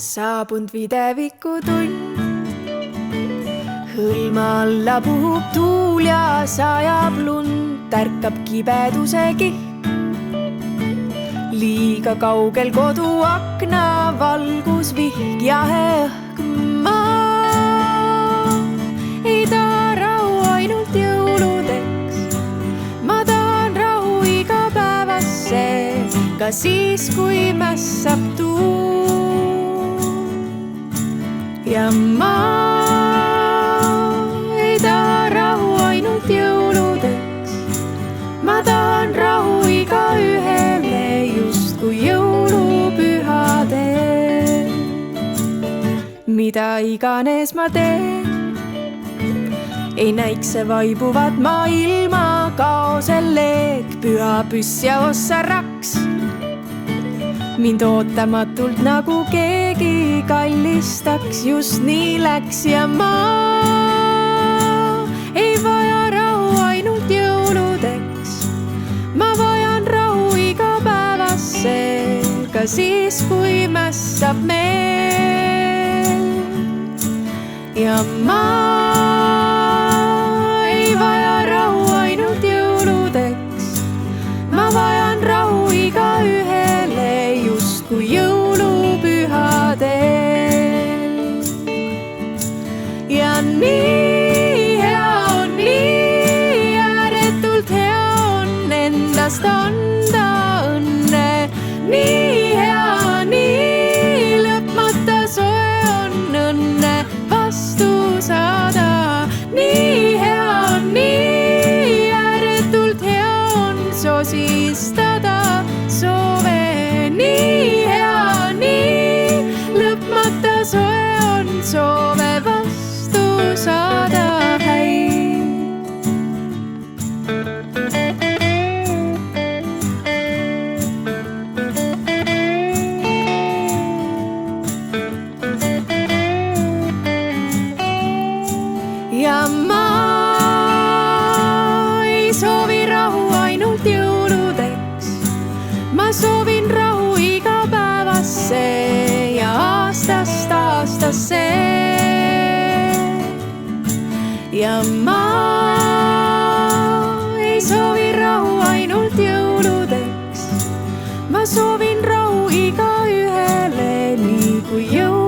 Saabunud videvikutund. Hõlma alla puhub tuul ja sajab lund, tärkab kibeduse kihk. Liiga kaugel kodu akna valgus vihk ja õhk. Ma ei taha rahu ainult jõuludeks. Ma tahan rahu igapäevasse, ka siis, kui mässab tuul. Ja ma ei taha rahu ainult jõuludeks. Ma tahan rahu igaühele justkui jõulupühadel. Mida iganes ma teen, ei näikse vaibuvat maailma kaosel leek. Püha püss ja ossa raks mind ootamatult nagu keegi kallistaks. Just nii läks ja ma ei vaja rahu ainult jõuludeks. Ma vajan rahu igapäevasse, ka siis, kui mässab meel. Ja ma ei vaja rahu ainult jõuludeks. Ma vajan rahu igaühele justkui jõulupühadel. Ja nii hea on, nii ääretult hea on endast anda õnne. Nii hea, nii lõpmata soe on õnne vastu saada. Nii hea, nii ääretult hea on sosistada soove. Nii hea, nii lõpmata soe on soove vastu saada häid. Ja ma ei soovi rahu ainult jõuludeks. Ma soovin rahu igapäevasse ja aastast aastasse. Ja ma ei soovi rahu ainult jõuludeks. Ma soovin rahu igaühele nii kui jõuludeks.